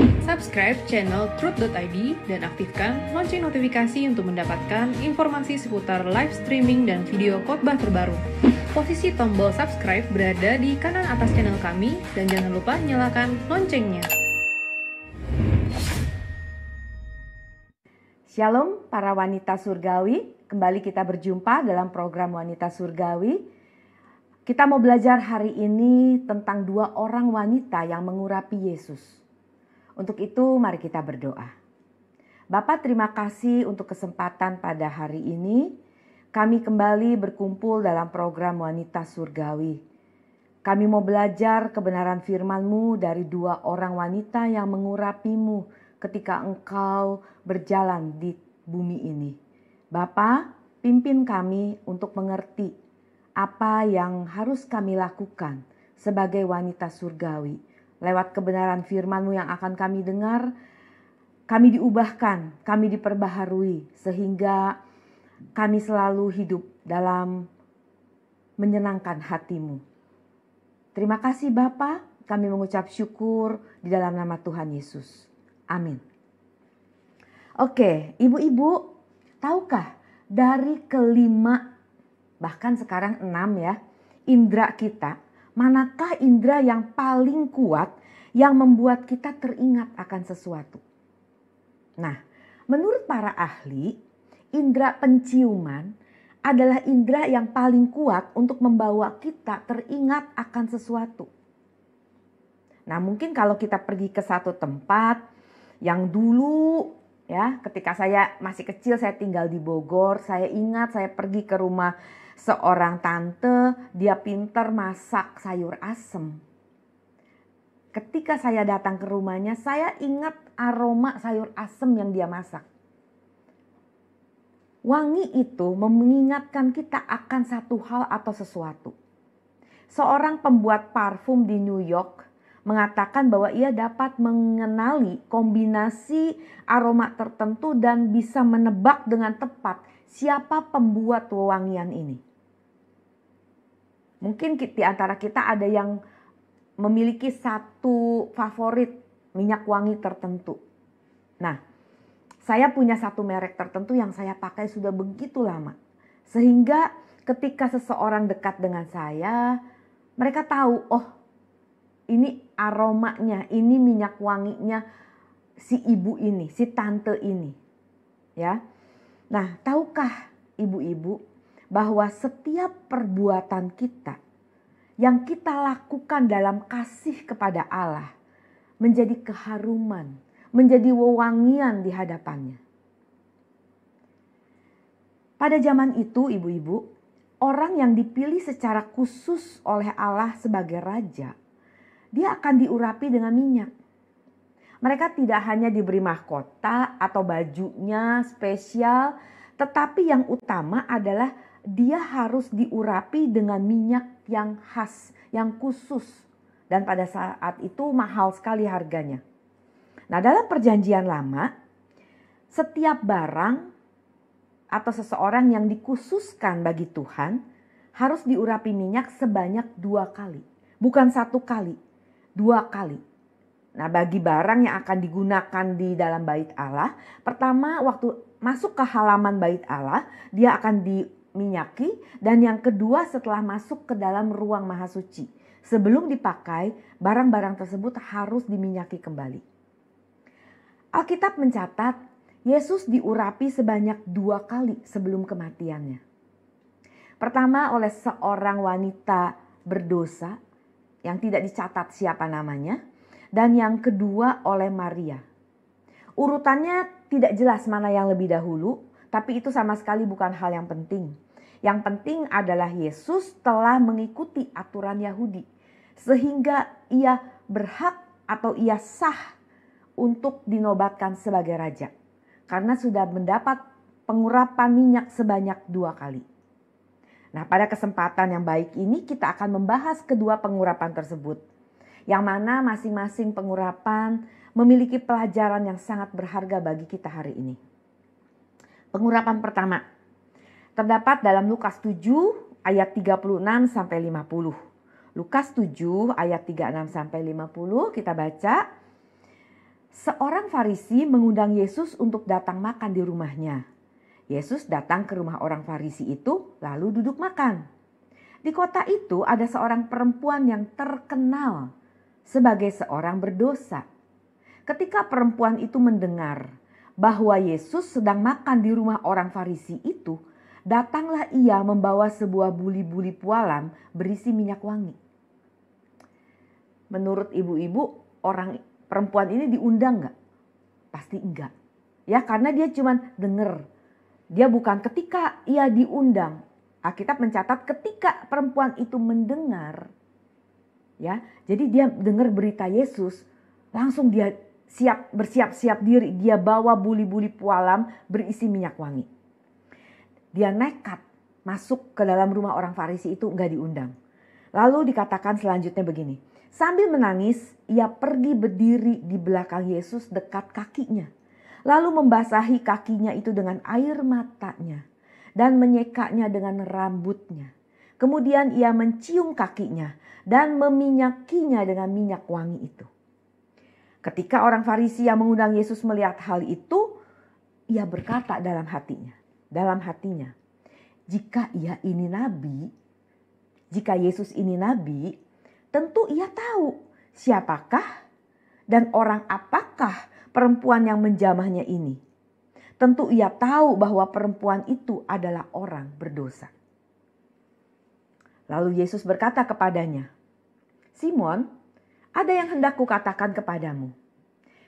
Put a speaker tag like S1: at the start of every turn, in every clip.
S1: Subscribe channel Truth.id dan aktifkan lonceng notifikasi untuk mendapatkan informasi seputar live streaming dan video khotbah terbaru. Posisi tombol subscribe berada di kanan atas channel kami dan jangan lupa nyalakan loncengnya.
S2: Shalom para wanita surgawi, kembali kita berjumpa dalam program Wanita Surgawi. Kita mau belajar hari ini tentang dua orang wanita yang mengurapi Yesus. Untuk itu mari kita berdoa. Bapa, terima kasih untuk kesempatan pada hari ini. Kami kembali berkumpul dalam program Wanita Surgawi. Kami mau belajar kebenaran firman-Mu dari dua orang wanita yang mengurapi-Mu ketika Engkau berjalan di bumi ini. Bapa, pimpin kami untuk mengerti apa yang harus kami lakukan sebagai wanita surgawi. Lewat kebenaran firman-Mu yang akan kami dengar, kami diubahkan, kami diperbaharui, sehingga kami selalu hidup dalam menyenangkan hati-Mu. Terima kasih Bapa, kami mengucap syukur di dalam nama Tuhan Yesus. Amin. Oke, ibu-ibu, tahukah dari kelima, bahkan sekarang 6 ya, indera kita, manakah indera yang paling kuat yang membuat kita teringat akan sesuatu? Nah, menurut para ahli, indera penciuman adalah indera yang paling kuat untuk membawa kita teringat akan sesuatu. Nah, mungkin kalau kita pergi ke satu tempat yang dulu ya, ketika saya masih kecil saya tinggal di Bogor, saya ingat saya pergi ke rumah seorang tante, dia pintar masak sayur asem. Ketika saya datang ke rumahnya, saya ingat aroma sayur asem yang dia masak. Wangi itu mengingatkan kita akan satu hal atau sesuatu. Seorang pembuat parfum di New York mengatakan bahwa ia dapat mengenali kombinasi aroma tertentu dan bisa menebak dengan tepat siapa pembuat wewangian ini. Mungkin di antara kita ada yang memiliki satu favorit minyak wangi tertentu. Nah, saya punya satu merek tertentu yang saya pakai sudah begitu lama. Sehingga ketika seseorang dekat dengan saya, mereka tahu, oh ini aromanya, ini minyak wanginya si ibu ini, si tante ini. Ya. Nah, tahukah ibu-ibu bahwa setiap perbuatan kita yang kita lakukan dalam kasih kepada Allah menjadi keharuman, menjadi wewangian di hadapannya. Pada zaman itu ibu-ibu, orang yang dipilih secara khusus oleh Allah sebagai raja, dia akan diurapi dengan minyak. Mereka tidak hanya diberi mahkota atau bajunya spesial, tetapi yang utama adalah dia harus diurapi dengan minyak yang khas, yang khusus. Dan pada saat itu mahal sekali harganya. Nah, dalam perjanjian lama, setiap barang atau seseorang yang dikhususkan bagi Tuhan harus diurapi minyak sebanyak 2 kali. Bukan 1 kali, 2 kali. Nah, bagi barang yang akan digunakan di dalam bait Allah, pertama waktu masuk ke halaman bait Allah, dia akan diminyaki, dan yang kedua setelah masuk ke dalam ruang maha suci. Sebelum dipakai, barang-barang tersebut harus diminyaki kembali. Alkitab mencatat, Yesus diurapi sebanyak 2 kali sebelum kematiannya. Pertama oleh seorang wanita berdosa yang tidak dicatat siapa namanya. Dan yang kedua oleh Maria. Urutannya tidak jelas mana yang lebih dahulu, tapi itu sama sekali bukan hal yang penting. Yang penting adalah Yesus telah mengikuti aturan Yahudi, sehingga ia berhak atau ia sah untuk dinobatkan sebagai raja. Karena sudah mendapat pengurapan minyak sebanyak 2 kali. Nah, pada kesempatan yang baik ini kita akan membahas kedua pengurapan tersebut. Yang mana masing-masing pengurapan memiliki pelajaran yang sangat berharga bagi kita hari ini. Pengurapan pertama terdapat dalam Lukas 7 ayat 36 sampai 50. Lukas 7 ayat 36 sampai 50 kita baca. Seorang Farisi mengundang Yesus untuk datang makan di rumahnya. Yesus datang ke rumah orang Farisi itu lalu duduk makan. Di kota itu ada seorang perempuan yang terkenal sebagai seorang berdosa. Ketika perempuan itu mendengar bahwa Yesus sedang makan di rumah orang Farisi itu, datanglah ia membawa sebuah buli-buli pualam berisi minyak wangi. Menurut ibu-ibu, perempuan ini diundang gak? Pasti enggak. Ya, karena dia cuma dengar. Dia bukan ketika ia diundang. Alkitab mencatat ketika perempuan itu mendengar. Ya, jadi dia dengar berita Yesus, langsung dia bersiap-siap diri. Dia bawa buli-buli pualam berisi minyak wangi. Dia nekat masuk ke dalam rumah orang Farisi itu, enggak diundang. Lalu dikatakan selanjutnya begini. Sambil menangis, ia pergi berdiri di belakang Yesus dekat kakinya. Lalu membasahi kakinya itu dengan air matanya dan menyekanya dengan rambutnya. Kemudian ia mencium kakinya dan meminyakinya dengan minyak wangi itu. Ketika orang Farisi yang mengundang Yesus melihat hal itu, ia berkata dalam hatinya, jika Yesus ini nabi, tentu ia tahu siapakah dan orang apakah perempuan yang menjamahnya ini. Tentu ia tahu bahwa perempuan itu adalah orang berdosa. Lalu Yesus berkata kepadanya, Simon, ada yang hendak kukatakan kepadamu.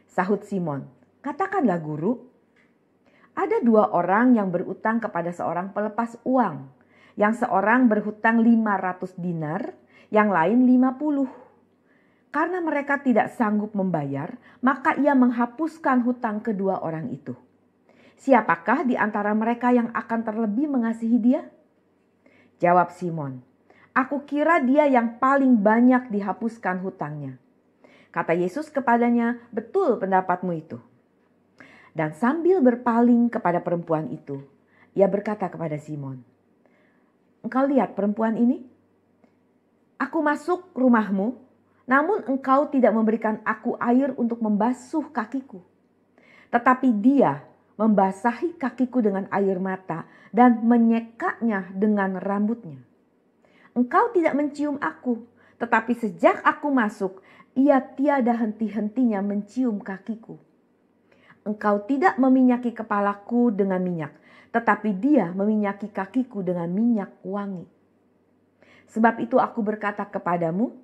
S2: Sahut Simon, katakanlah guru. Ada 2 orang yang berutang kepada seorang pelepas uang. Yang seorang berhutang 500 dinar, yang lain 50. Karena mereka tidak sanggup membayar, maka ia menghapuskan hutang kedua orang itu. Siapakah di antara mereka yang akan terlebih mengasihi dia? Jawab Simon, aku kira dia yang paling banyak dihapuskan hutangnya. Kata Yesus kepadanya, betul pendapatmu itu. Dan sambil berpaling kepada perempuan itu, ia berkata kepada Simon, engkau lihat perempuan ini? Aku masuk rumahmu, namun engkau tidak memberikan aku air untuk membasuh kakiku. Tetapi dia membasahi kakiku dengan air mata dan menyekanya dengan rambutnya. Engkau tidak mencium aku, tetapi sejak aku masuk, ia tiada henti-hentinya mencium kakiku. Engkau tidak meminyaki kepalaku dengan minyak, tetapi dia meminyaki kakiku dengan minyak wangi. Sebab itu aku berkata kepadamu,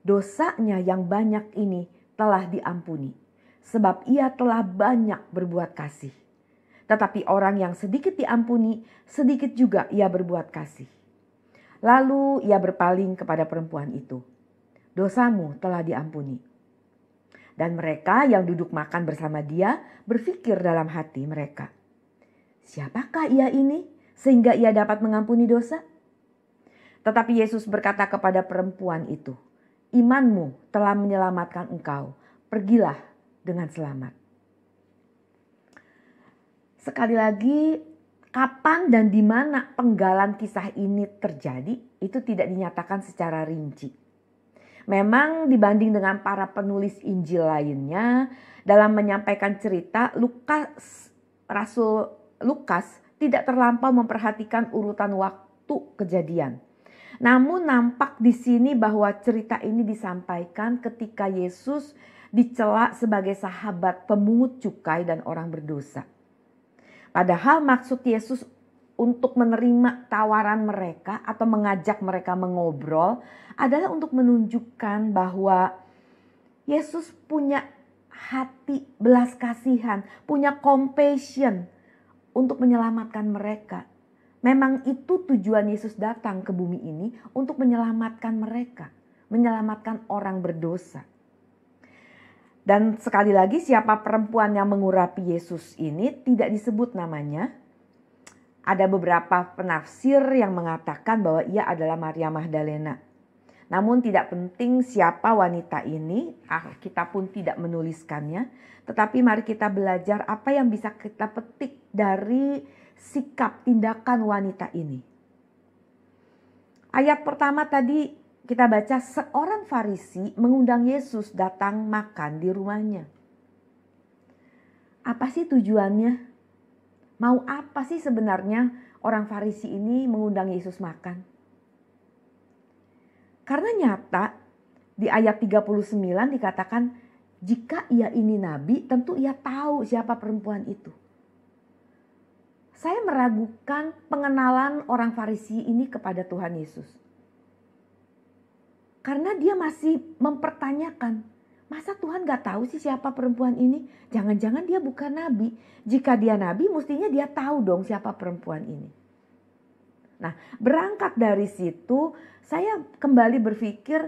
S2: dosanya yang banyak ini telah diampuni, sebab ia telah banyak berbuat kasih. Tetapi orang yang sedikit diampuni, sedikit juga ia berbuat kasih. Lalu ia berpaling kepada perempuan itu, dosamu telah diampuni. Dan mereka yang duduk makan bersama dia berpikir dalam hati mereka, siapakah ia ini sehingga ia dapat mengampuni dosa? Tetapi Yesus berkata kepada perempuan itu, imanmu telah menyelamatkan engkau, pergilah dengan selamat. Sekali lagi, kapan dan di mana penggalan kisah ini terjadi, itu tidak dinyatakan secara rinci. Memang dibanding dengan para penulis Injil lainnya, dalam menyampaikan cerita, Rasul Lukas tidak terlampau memperhatikan urutan waktu kejadian. Namun nampak di sini bahwa cerita ini disampaikan ketika Yesus dicela sebagai sahabat pemungut cukai dan orang berdosa. Padahal maksud Yesus untuk menerima tawaran mereka atau mengajak mereka mengobrol adalah untuk menunjukkan bahwa Yesus punya hati belas kasihan, punya compassion untuk menyelamatkan mereka. Memang itu tujuan Yesus datang ke bumi ini, untuk menyelamatkan mereka, menyelamatkan orang berdosa. Dan sekali lagi, siapa perempuan yang mengurapi Yesus ini tidak disebut namanya. Ada beberapa penafsir yang mengatakan bahwa ia adalah Maria Magdalena. Namun tidak penting siapa wanita ini, kita pun tidak menuliskannya. Tetapi mari kita belajar apa yang bisa kita petik dari sikap tindakan wanita ini. Ayat pertama tadi kita baca, seorang Farisi mengundang Yesus datang makan di rumahnya. Apa sih tujuannya? Mau apa sih sebenarnya orang Farisi ini mengundang Yesus makan? Karena nyata di ayat 39 dikatakan, jika ia ini nabi, tentu ia tahu siapa perempuan itu. Saya meragukan pengenalan orang Farisi ini kepada Tuhan Yesus. Karena dia masih mempertanyakan, masa Tuhan gak tahu sih siapa perempuan ini? Jangan-jangan dia bukan nabi. Jika dia nabi, mestinya dia tahu dong siapa perempuan ini. Nah, berangkat dari situ, saya kembali berpikir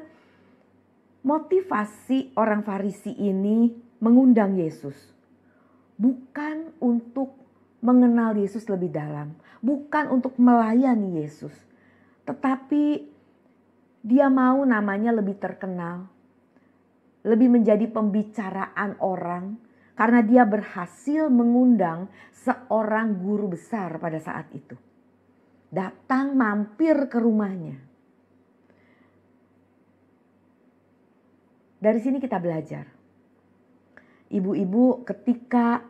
S2: motivasi orang Farisi ini mengundang Yesus. Bukan untuk mengenal Yesus lebih dalam. Bukan untuk melayani Yesus. Tetapi dia mau namanya lebih terkenal, lebih menjadi pembicaraan orang karena dia berhasil mengundang seorang guru besar pada saat itu. Datang mampir ke rumahnya. Dari sini kita belajar. Ibu-ibu, ketika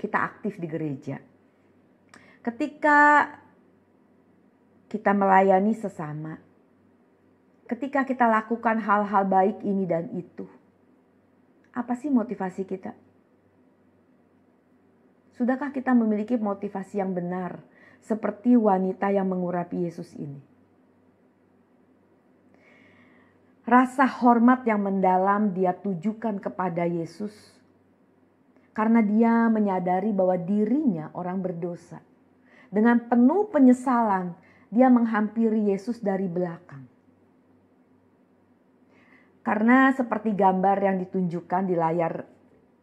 S2: kita aktif di gereja, ketika kita melayani sesama, ketika kita lakukan hal-hal baik ini dan itu, apa sih motivasi kita? Sudahkah kita memiliki motivasi yang benar seperti wanita yang mengurapi Yesus ini? Rasa hormat yang mendalam dia tujukan kepada Yesus karena dia menyadari bahwa dirinya orang berdosa. Dengan penuh penyesalan, dia menghampiri Yesus dari belakang. Karena seperti gambar yang ditunjukkan di layar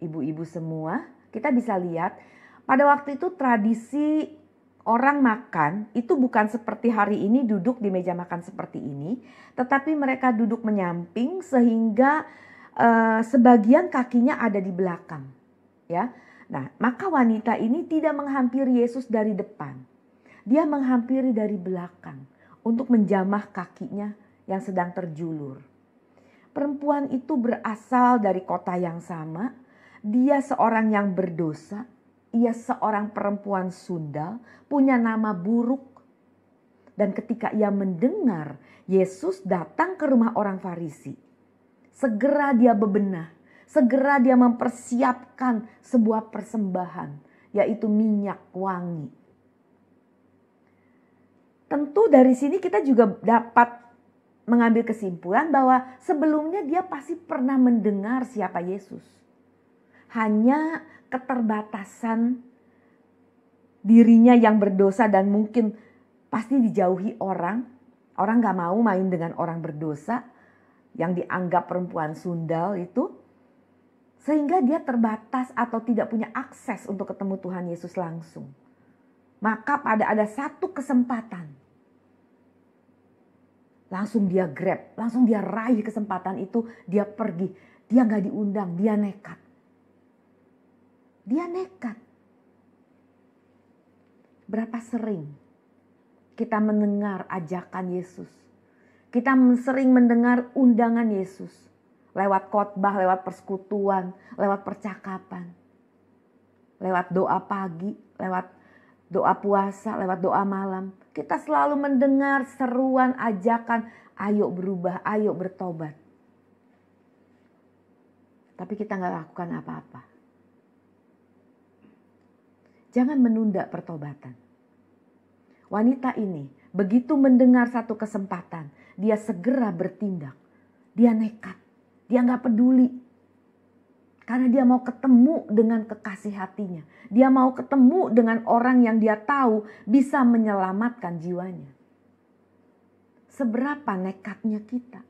S2: ibu-ibu semua, kita bisa lihat pada waktu itu tradisi orang makan itu bukan seperti hari ini duduk di meja makan seperti ini, tetapi mereka duduk menyamping sehingga sebagian kakinya ada di belakang. Ya, nah maka wanita ini tidak menghampiri Yesus dari depan, dia menghampiri dari belakang untuk menjamah kakinya yang sedang terjulur. Perempuan itu berasal dari kota yang sama, dia seorang yang berdosa. Ia seorang perempuan sundal, punya nama buruk. Dan ketika ia mendengar Yesus datang ke rumah orang Farisi, segera dia bebenah, segera dia mempersiapkan sebuah persembahan, yaitu minyak wangi. Tentu dari sini kita juga dapat mengambil kesimpulan bahwa sebelumnya dia pasti pernah mendengar siapa Yesus. Hanya keterbatasan dirinya yang berdosa dan mungkin pasti dijauhi orang. Orang gak mau main dengan orang berdosa yang dianggap perempuan sundal itu. Sehingga dia terbatas atau tidak punya akses untuk ketemu Tuhan Yesus langsung. Maka ada satu kesempatan. Langsung dia grab, langsung dia raih kesempatan itu, dia pergi. Dia gak diundang, dia nekat. Dia nekat. Berapa sering kita mendengar ajakan Yesus. Kita sering mendengar undangan Yesus. Lewat khotbah, lewat persekutuan, lewat percakapan. Lewat doa pagi, lewat doa puasa, lewat doa malam. Kita selalu mendengar seruan ajakan, ayo berubah, ayo bertobat. Tapi kita gak lakukan apa-apa. Jangan menunda pertobatan. Wanita ini begitu mendengar satu kesempatan, dia segera bertindak. Dia nekat, dia gak peduli. Karena dia mau ketemu dengan kekasih hatinya. Dia mau ketemu dengan orang yang dia tahu bisa menyelamatkan jiwanya. Seberapa nekatnya kita?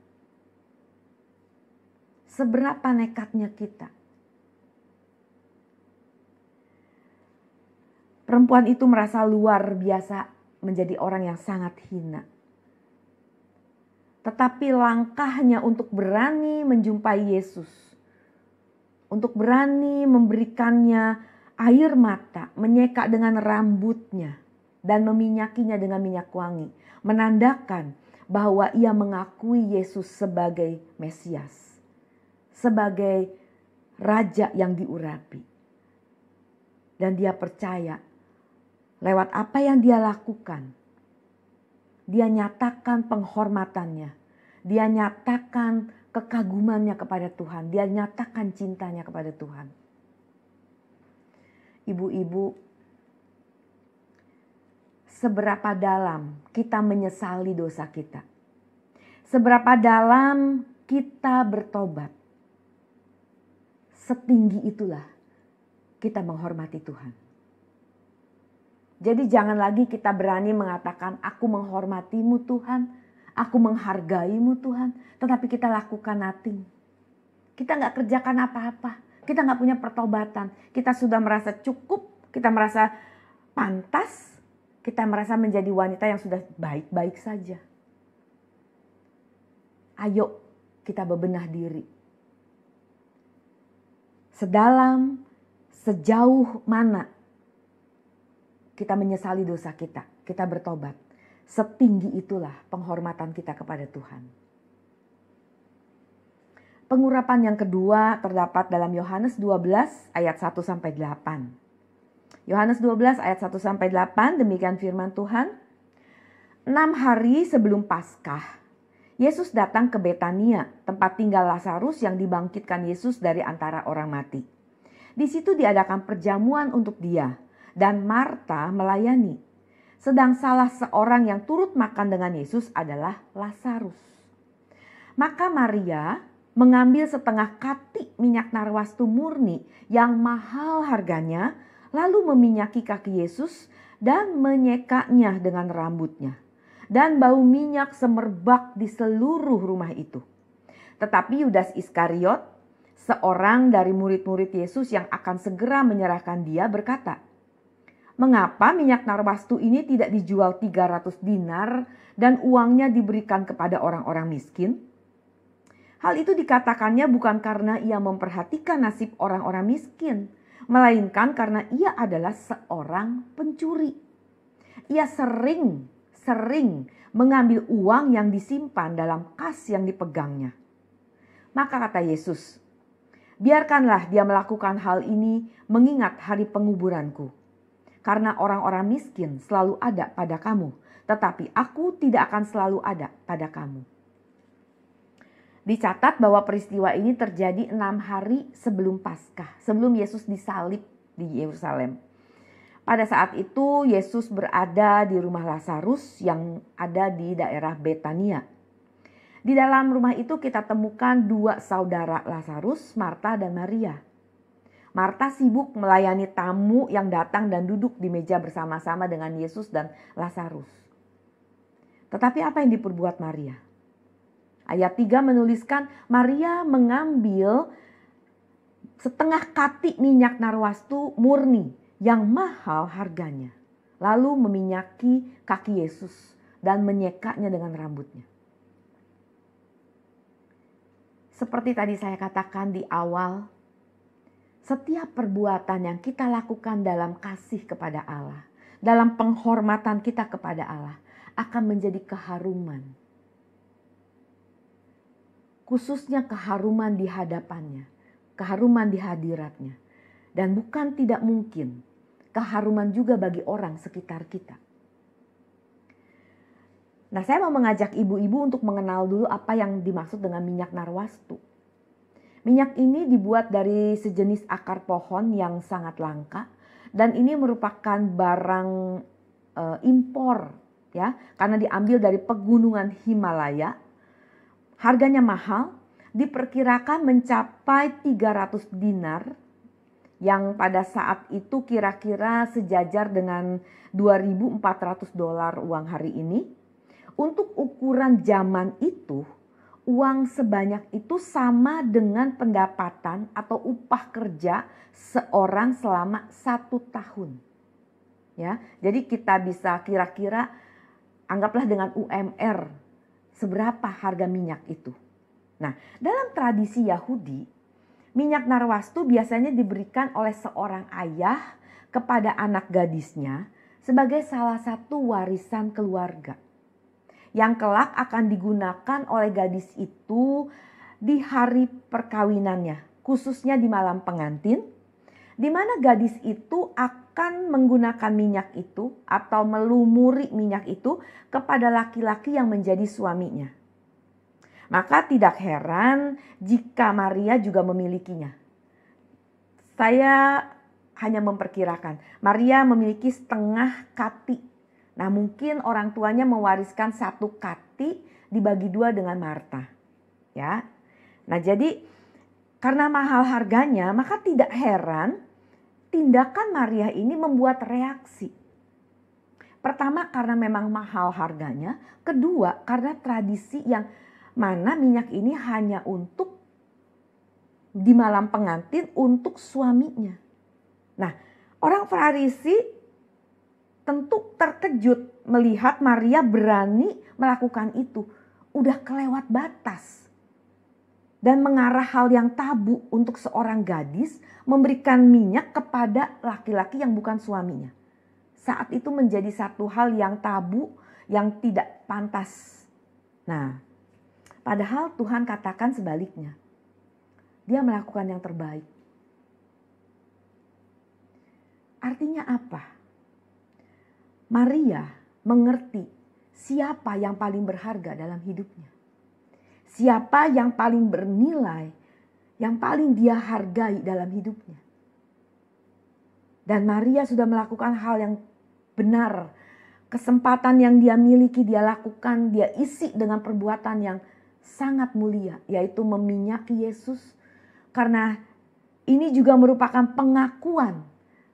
S2: Seberapa nekatnya kita? Perempuan itu merasa luar biasa menjadi orang yang sangat hina. Tetapi langkahnya untuk berani menjumpai Yesus, untuk berani memberikannya air mata, menyeka dengan rambutnya dan meminyakinya dengan minyak wangi, menandakan bahwa ia mengakui Yesus sebagai Mesias, sebagai Raja yang diurapi. Dan dia percaya lewat apa yang dia lakukan, dia nyatakan penghormatannya, dia nyatakan kekagumannya kepada Tuhan, dia nyatakan cintanya kepada Tuhan. Ibu-ibu, seberapa dalam kita menyesali dosa kita, seberapa dalam kita bertobat, setinggi itulah kita menghormati Tuhan. Jadi jangan lagi kita berani mengatakan, aku menghormatimu Tuhan, aku menghargaimu Tuhan, tetapi kita lakukan nothing. Kita gak kerjakan apa-apa, kita gak punya pertobatan, kita sudah merasa cukup, kita merasa pantas, kita merasa menjadi wanita yang sudah baik-baik saja. Ayo kita bebenah diri. Sedalam, sejauh mana kita menyesali dosa kita, kita bertobat. Setinggi itulah penghormatan kita kepada Tuhan. Pengurapan yang kedua terdapat dalam Yohanes 12 ayat 1-8. Yohanes 12 ayat 1-8, demikian firman Tuhan. 6 hari sebelum Paskah, Yesus datang ke Betania, tempat tinggal Lazarus yang dibangkitkan Yesus dari antara orang mati. Di situ diadakan perjamuan untuk dia. Dan Marta melayani. Sedang salah seorang yang turut makan dengan Yesus adalah Lazarus. Maka Maria mengambil setengah kati minyak narwastu murni yang mahal harganya, lalu meminyaki kaki Yesus dan menyekanya dengan rambutnya. Dan bau minyak semerbak di seluruh rumah itu. Tetapi Yudas Iskariot, seorang dari murid-murid Yesus yang akan segera menyerahkan dia, berkata, "Mengapa minyak narwastu ini tidak dijual 300 dinar dan uangnya diberikan kepada orang-orang miskin?" Hal itu dikatakannya bukan karena ia memperhatikan nasib orang-orang miskin, melainkan karena ia adalah seorang pencuri. Ia sering mengambil uang yang disimpan dalam kas yang dipegangnya. Maka kata Yesus, "Biarkanlah dia melakukan hal ini mengingat hari penguburanku. Karena orang-orang miskin selalu ada pada kamu, tetapi aku tidak akan selalu ada pada kamu." Dicatat bahwa peristiwa ini terjadi 6 hari sebelum Paskah, sebelum Yesus disalib di Yerusalem. Pada saat itu Yesus berada di rumah Lazarus yang ada di daerah Betania. Di dalam rumah itu kita temukan 2 saudara Lazarus, Marta dan Maria. Marta sibuk melayani tamu yang datang dan duduk di meja bersama-sama dengan Yesus dan Lazarus. Tetapi apa yang diperbuat Maria? Ayat 3 menuliskan Maria mengambil setengah kati minyak narwastu murni yang mahal harganya. Lalu meminyaki kaki Yesus dan menyekanya dengan rambutnya. Seperti tadi saya katakan di awal, setiap perbuatan yang kita lakukan dalam kasih kepada Allah, dalam penghormatan kita kepada Allah, akan menjadi keharuman. Khususnya keharuman di hadapannya, keharuman di hadiratnya. Dan bukan tidak mungkin, keharuman juga bagi orang sekitar kita. Nah, saya mau mengajak ibu-ibu untuk mengenal dulu apa yang dimaksud dengan minyak narwastu. Minyak ini dibuat dari sejenis akar pohon yang sangat langka dan ini merupakan barang impor ya, karena diambil dari pegunungan Himalaya. Harganya mahal, diperkirakan mencapai 300 dinar yang pada saat itu kira-kira sejajar dengan $2.400 uang hari ini. Untuk ukuran zaman itu, uang sebanyak itu sama dengan pendapatan atau upah kerja seorang selama 1 tahun. Ya, jadi kita bisa kira-kira anggaplah dengan UMR seberapa harga minyak itu. Nah, dalam tradisi Yahudi, minyak narwastu biasanya diberikan oleh seorang ayah kepada anak gadisnya sebagai salah satu warisan keluarga. Yang kelak akan digunakan oleh gadis itu di hari perkawinannya, khususnya di malam pengantin, di mana gadis itu akan menggunakan minyak itu atau melumuri minyak itu kepada laki-laki yang menjadi suaminya. Maka tidak heran jika Maria juga memilikinya. Saya hanya memperkirakan Maria memiliki setengah kati. Nah, mungkin orang tuanya mewariskan satu kati dibagi dua dengan Marta. Ya. Nah, jadi karena mahal harganya, maka tidak heran tindakan Maria ini membuat reaksi. Pertama, karena memang mahal harganya. Kedua, karena tradisi yang mana minyak ini hanya untuk di malam pengantin untuk suaminya. Nah, orang Farisi tentu terkejut melihat Maria berani melakukan itu. Udah kelewat batas. Dan mengarah hal yang tabu untuk seorang gadis memberikan minyak kepada laki-laki yang bukan suaminya. Saat itu menjadi satu hal yang tabu, yang tidak pantas. Nah, padahal Tuhan katakan sebaliknya. Dia melakukan yang terbaik. Artinya apa? Maria mengerti siapa yang paling berharga dalam hidupnya. Siapa yang paling bernilai, yang paling dia hargai dalam hidupnya. Dan Maria sudah melakukan hal yang benar. Kesempatan yang dia miliki dia lakukan, dia isi dengan perbuatan yang sangat mulia. Yaitu meminyaki Yesus. Karena ini juga merupakan pengakuan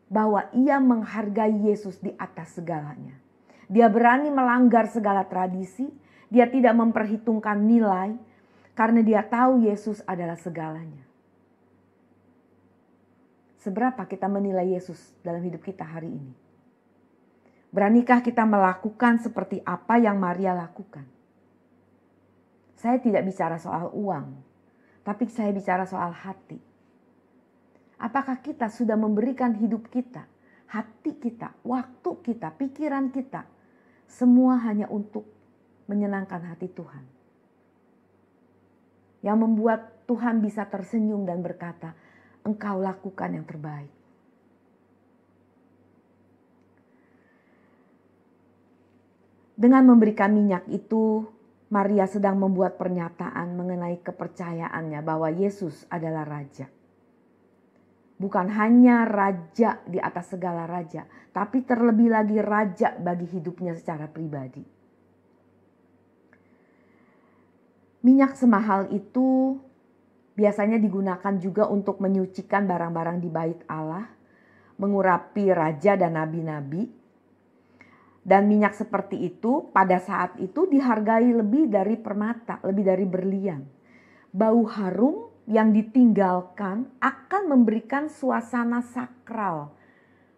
S2: bahwa ia menghargai Yesus di atas segalanya. Dia berani melanggar segala tradisi. Dia tidak memperhitungkan nilai. Karena dia tahu Yesus adalah segalanya. Seberapa kita menilai Yesus dalam hidup kita hari ini? Beranikah kita melakukan seperti apa yang Maria lakukan? Saya tidak bicara soal uang, tapi saya bicara soal hati. Apakah kita sudah memberikan hidup kita, hati kita, waktu kita, pikiran kita, semua hanya untuk menyenangkan hati Tuhan? Yang membuat Tuhan bisa tersenyum dan berkata, engkau lakukan yang terbaik. Dengan memberikan minyak itu, Maria sedang membuat pernyataan mengenai kepercayaannya bahwa Yesus adalah Raja. Bukan hanya Raja di atas segala raja, tapi terlebih lagi Raja bagi hidupnya secara pribadi. Minyak semahal itu biasanya digunakan juga untuk menyucikan barang-barang di bait Allah, mengurapi raja dan nabi-nabi. Dan minyak seperti itu pada saat itu dihargai lebih dari permata, lebih dari berlian. Bau harum yang ditinggalkan akan memberikan suasana sakral,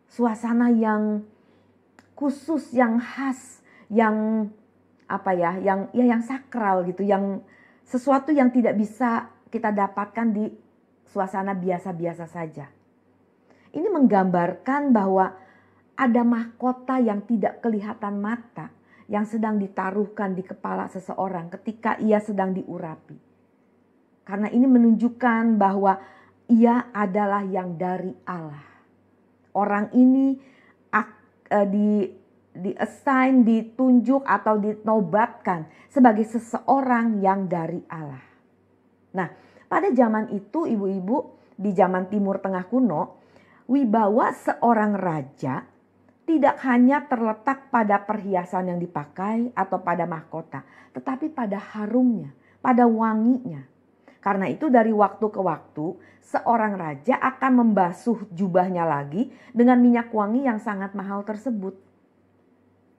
S2: suasana yang khusus, yang khas, yang yang sakral gitu, yang sesuatu yang tidak bisa kita dapatkan di suasana biasa-biasa saja. Ini menggambarkan bahwa ada mahkota yang tidak kelihatan mata yang sedang ditaruhkan di kepala seseorang ketika ia sedang diurapi. Karena ini menunjukkan bahwa ia adalah yang dari Allah. Orang ini di-assign, ditunjuk atau dinobatkan sebagai seseorang yang dari Allah. Nah, pada zaman itu ibu-ibu, di zaman Timur Tengah kuno, wibawa seorang raja tidak hanya terletak pada perhiasan yang dipakai atau pada mahkota, tetapi pada harumnya, pada wanginya. Karena itu dari waktu ke waktu, seorang raja akan membasuh jubahnya lagi dengan minyak wangi yang sangat mahal tersebut.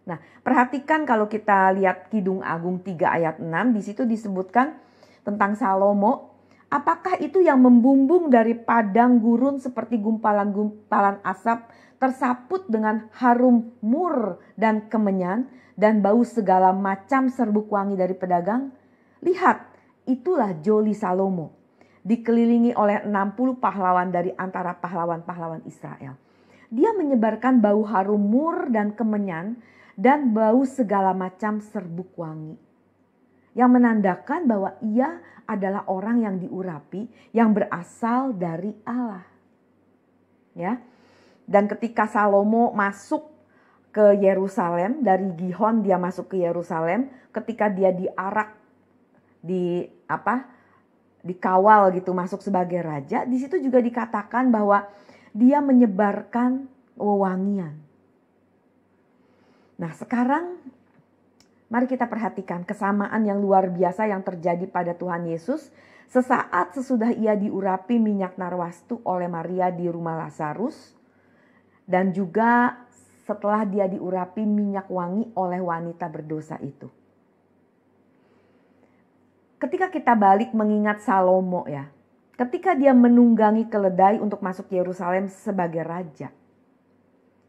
S2: Nah, perhatikan kalau kita lihat Kidung Agung 3 ayat 6, di situ disebutkan tentang Salomo. Apakah itu yang membumbung dari padang gurun seperti gumpalan-gumpalan asap tersaput dengan harum mur dan kemenyan dan bau segala macam serbuk wangi dari pedagang? Lihat, itulah Joli Salomo, dikelilingi oleh 60 pahlawan dari antara pahlawan-pahlawan Israel. Dia menyebarkan bau harum mur dan kemenyan dan bau segala macam serbuk wangi. Yang menandakan bahwa ia adalah orang yang diurapi, yang berasal dari Allah. ya. Dan ketika Salomo masuk ke Yerusalem, dari Gihon dia masuk ke Yerusalem, ketika dia diarak, dikawal gitu masuk sebagai raja, di situ juga dikatakan bahwa dia menyebarkan wewangian. Nah, sekarang mari kita perhatikan kesamaan yang luar biasa yang terjadi pada Tuhan Yesus sesaat sesudah ia diurapi minyak narwastu oleh Maria di rumah Lazarus, dan juga setelah dia diurapi minyak wangi oleh wanita berdosa itu. Ketika kita balik mengingat Salomo ya, ketika dia menunggangi keledai untuk masuk Yerusalem sebagai raja,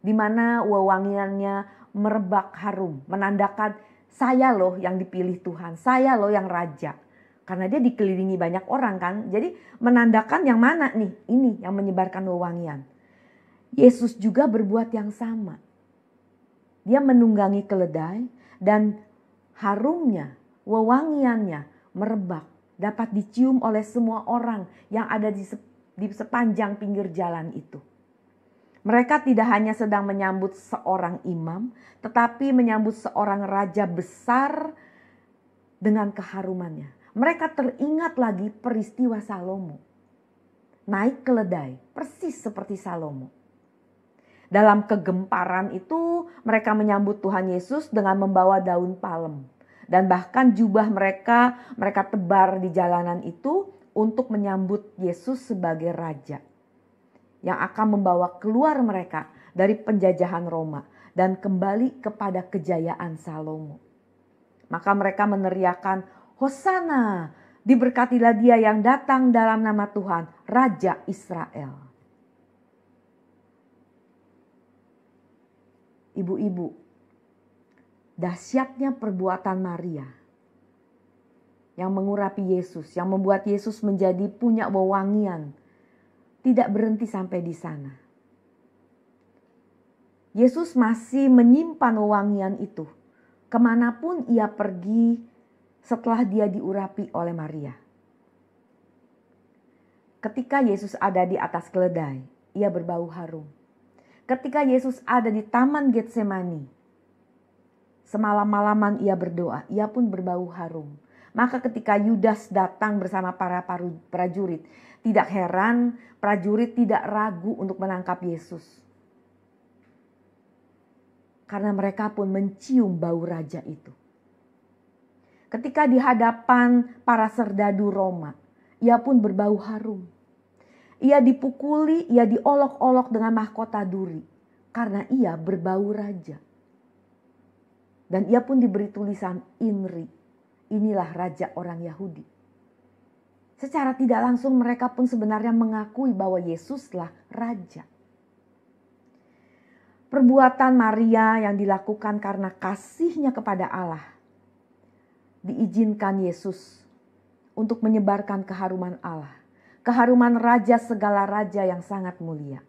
S2: di mana wewangiannya merebak harum, menandakan saya loh yang dipilih Tuhan, saya loh yang raja. Karena dia dikelilingi banyak orang kan, jadi menandakan yang mana nih, ini yang menyebarkan wewangian. Yesus juga berbuat yang sama. Dia menunggangi keledai dan harumnya, wewangiannya merebak, dapat dicium oleh semua orang yang ada di sepanjang pinggir jalan itu. Mereka tidak hanya sedang menyambut seorang imam, tetapi menyambut seorang raja besar dengan keharumannya. Mereka teringat lagi peristiwa Salomo. Naik keledai, persis seperti Salomo. Dalam kegemparan itu mereka menyambut Tuhan Yesus dengan membawa daun palem. Dan bahkan jubah mereka tebar di jalanan itu untuk menyambut Yesus sebagai raja. Yang akan membawa keluar mereka dari penjajahan Roma dan kembali kepada kejayaan Salomo. Maka mereka meneriakan, Hosana, diberkatilah dia yang datang dalam nama Tuhan, Raja Israel. Ibu-ibu, dahsyatnya perbuatan Maria yang mengurapi Yesus, yang membuat Yesus menjadi punya wewangian, tidak berhenti sampai di sana. Yesus masih menyimpan wewangian itu kemanapun ia pergi setelah dia diurapi oleh Maria. Ketika Yesus ada di atas keledai, ia berbau harum. Ketika Yesus ada di Taman Getsemani, semalam-malaman ia berdoa, ia pun berbau harum. Maka ketika Yudas datang bersama para prajurit, tidak heran prajurit tidak ragu untuk menangkap Yesus. Karena mereka pun mencium bau raja itu. Ketika di hadapan para serdadu Roma, ia pun berbau harum. Ia dipukuli, ia diolok-olok dengan mahkota duri karena ia berbau raja. Dan ia pun diberi tulisan INRI, inilah raja orang Yahudi. Secara tidak langsung mereka pun sebenarnya mengakui bahwa Yesuslah raja. Perbuatan Maria yang dilakukan karena kasihnya kepada Allah, diizinkan Yesus untuk menyebarkan keharuman Allah. Keharuman raja segala raja yang sangat mulia.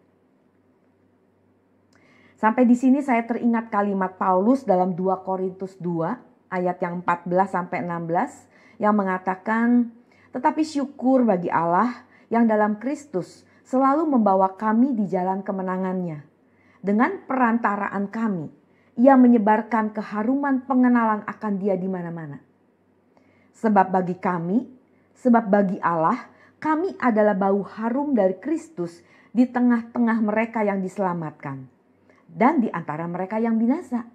S2: Sampai di sini saya teringat kalimat Paulus dalam 2 Korintus 2 ayat yang 14 sampai 16 yang mengatakan, tetapi syukur bagi Allah yang dalam Kristus selalu membawa kami di jalan kemenangannya. Dengan perantaraan kami, ia menyebarkan keharuman pengenalan akan dia di mana-mana. Sebab bagi kami, sebab bagi Allah, kami adalah bau harum dari Kristus di tengah-tengah mereka yang diselamatkan dan di antara mereka yang binasa.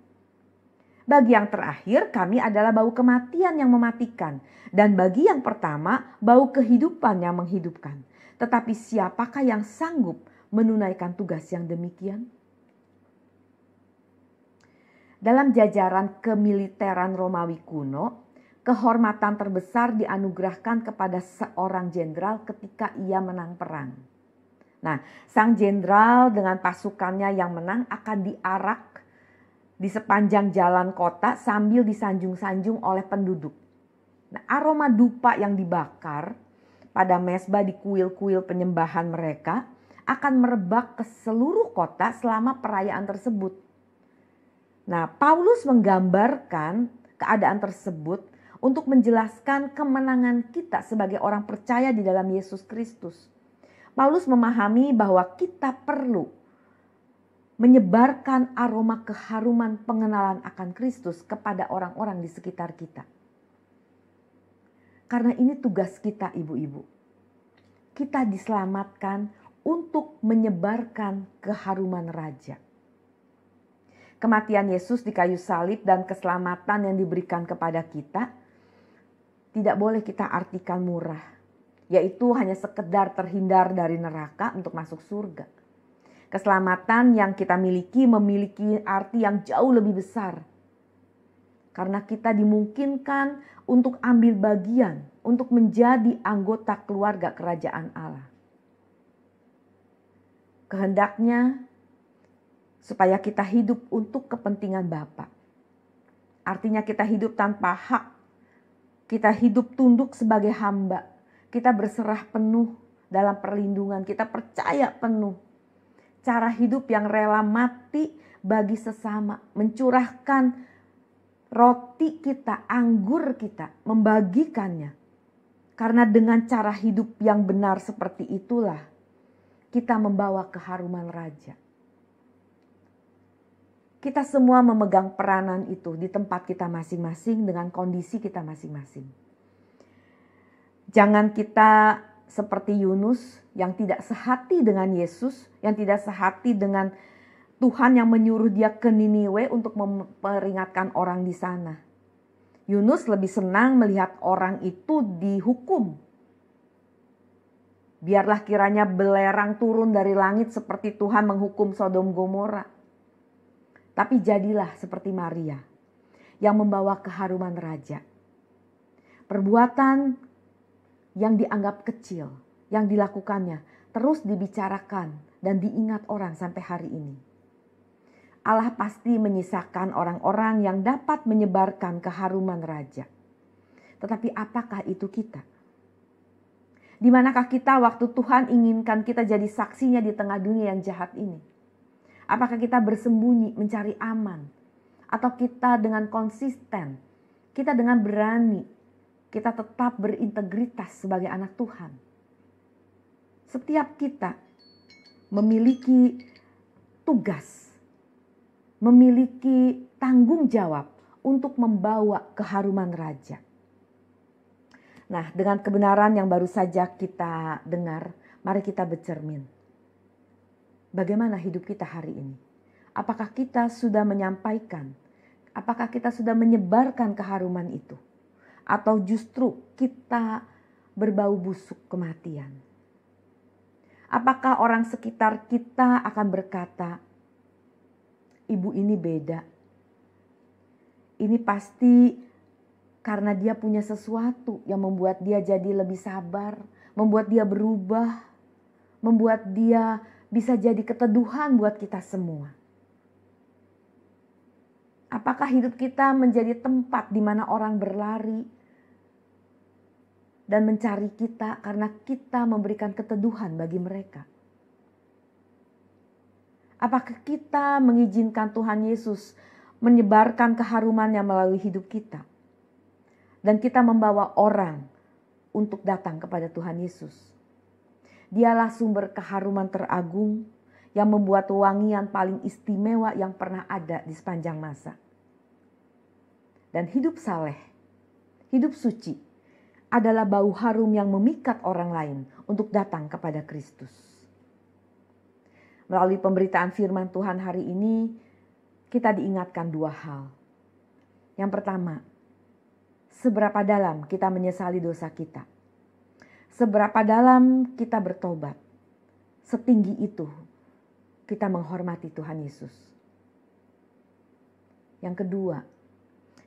S2: Bagi yang terakhir kami adalah bau kematian yang mematikan, dan bagi yang pertama bau kehidupan yang menghidupkan. Tetapi siapakah yang sanggup menunaikan tugas yang demikian? Dalam jajaran kemiliteran Romawi kuno, kehormatan terbesar dianugerahkan kepada seorang jenderal ketika ia menang perang. Nah, sang jenderal dengan pasukannya yang menang akan diarak di sepanjang jalan kota sambil disanjung-sanjung oleh penduduk. Nah, aroma dupa yang dibakar pada mezbah di kuil-kuil penyembahan mereka akan merebak ke seluruh kota selama perayaan tersebut. Nah, Paulus menggambarkan keadaan tersebut untuk menjelaskan kemenangan kita sebagai orang percaya di dalam Yesus Kristus. Paulus memahami bahwa kita perlu menyebarkan aroma keharuman pengenalan akan Kristus kepada orang-orang di sekitar kita. Karena ini tugas kita, ibu-ibu. Kita diselamatkan untuk menyebarkan keharuman Raja. Kematian Yesus di kayu salib dan keselamatan yang diberikan kepada kita tidak boleh kita artikan murah, yaitu hanya sekedar terhindar dari neraka untuk masuk surga. Keselamatan yang kita memiliki arti yang jauh lebih besar. Karena kita dimungkinkan untuk ambil bagian, untuk menjadi anggota keluarga kerajaan Allah. Kehendaknya supaya kita hidup untuk kepentingan Bapa. Artinya kita hidup tanpa hak. Kita hidup tunduk sebagai hamba. Kita berserah penuh dalam perlindungan. Kita percaya penuh. Cara hidup yang rela mati bagi sesama. Mencurahkan roti kita, anggur kita, membagikannya. Karena dengan cara hidup yang benar seperti itulah kita membawa keharuman Raja. Kita semua memegang peranan itu di tempat kita masing-masing dengan kondisi kita masing-masing. Jangan kita seperti Yunus yang tidak sehati dengan Yesus, yang tidak sehati dengan Tuhan yang menyuruh dia ke Niniwe untuk memperingatkan orang di sana. Yunus lebih senang melihat orang itu dihukum. Biarlah kiranya belerang turun dari langit seperti Tuhan menghukum Sodom Gomora. Tapi jadilah seperti Maria yang membawa keharuman Raja. Perbuatan yang dianggap kecil, yang dilakukannya terus dibicarakan dan diingat orang sampai hari ini. Allah pasti menyisakan orang-orang yang dapat menyebarkan keharuman Raja. Tetapi apakah itu kita? Di manakah kita waktu Tuhan inginkan kita jadi saksinya di tengah dunia yang jahat ini? Apakah kita bersembunyi mencari aman? Atau kita dengan konsisten, kita dengan berani, kita tetap berintegritas sebagai anak Tuhan? Setiap kita memiliki tugas, memiliki tanggung jawab untuk membawa keharuman Raja. Nah, dengan kebenaran yang baru saja kita dengar, mari kita bercermin. Bagaimana hidup kita hari ini? Apakah kita sudah menyampaikan? Apakah kita sudah menyebarkan keharuman itu? Atau justru kita berbau busuk kematian? Apakah orang sekitar kita akan berkata, ibu ini beda. Ini pasti karena dia punya sesuatu yang membuat dia jadi lebih sabar, membuat dia berubah, membuat dia bisa jadi keteduhan buat kita semua. Apakah hidup kita menjadi tempat di mana orang berlari dan mencari kita karena kita memberikan keteduhan bagi mereka? Apakah kita mengizinkan Tuhan Yesus menyebarkan keharumannya melalui hidup kita? Dan kita membawa orang untuk datang kepada Tuhan Yesus. Dialah sumber keharuman teragung yang membuat wangian paling istimewa yang pernah ada di sepanjang masa. Dan hidup saleh, hidup suci adalah bau harum yang memikat orang lain untuk datang kepada Kristus. Melalui pemberitaan firman Tuhan hari ini, kita diingatkan dua hal. Yang pertama, seberapa dalam kita menyesali dosa kita. Seberapa dalam kita bertobat. Setinggi itu kita menghormati Tuhan Yesus. Yang kedua,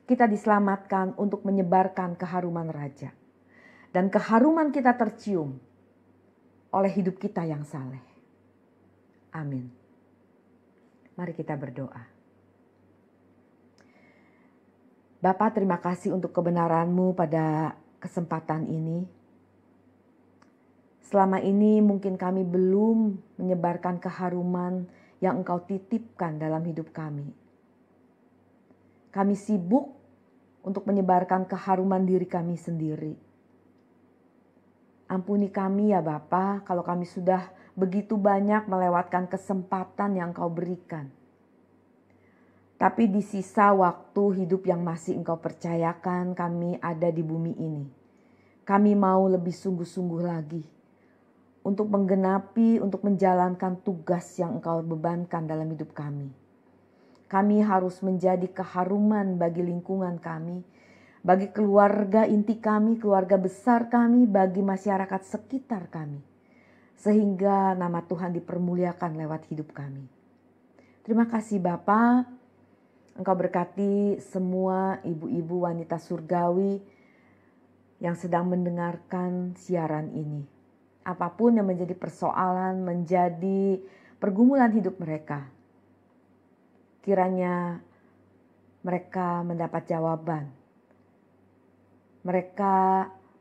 S2: kita diselamatkan untuk menyebarkan keharuman Raja. Dan keharuman kita tercium oleh hidup kita yang saleh. Amin. Mari kita berdoa. Bapa, terima kasih untuk kebenaran-Mu pada kesempatan ini. Selama ini mungkin kami belum menyebarkan keharuman yang Engkau titipkan dalam hidup kami. Kami sibuk untuk menyebarkan keharuman diri kami sendiri. Ampuni kami ya Bapa kalau kami sudah begitu banyak melewatkan kesempatan yang Engkau berikan. Tapi di sisa waktu hidup yang masih Engkau percayakan kami ada di bumi ini, kami mau lebih sungguh-sungguh lagi untuk menggenapi, untuk menjalankan tugas yang Engkau bebankan dalam hidup kami. Kami harus menjadi keharuman bagi lingkungan kami, bagi keluarga inti kami, keluarga besar kami, bagi masyarakat sekitar kami. Sehingga nama Tuhan dipermuliakan lewat hidup kami. Terima kasih Bapa. Engkau berkati semua ibu-ibu wanita surgawi yang sedang mendengarkan siaran ini. Apapun yang menjadi persoalan, menjadi pergumulan hidup mereka, kiranya mereka mendapat jawaban. Mereka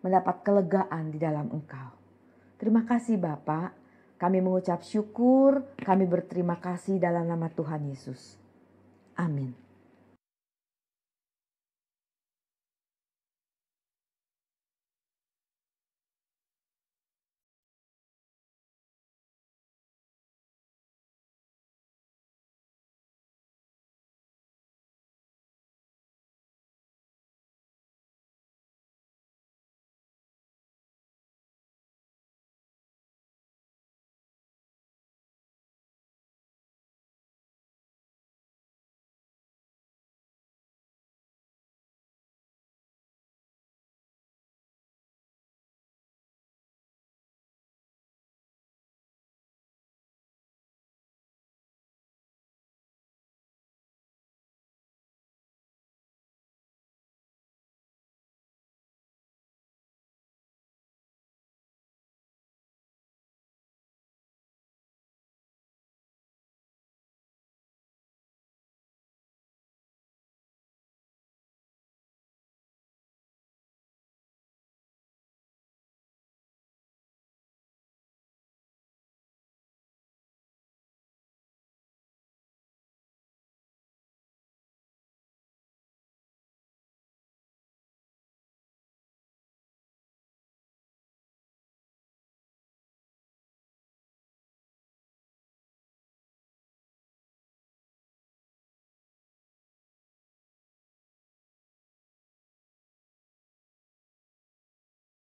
S2: mendapat kelegaan di dalam Engkau. Terima kasih Bapa. Kami mengucap syukur, kami berterima kasih dalam nama Tuhan Yesus. Amin.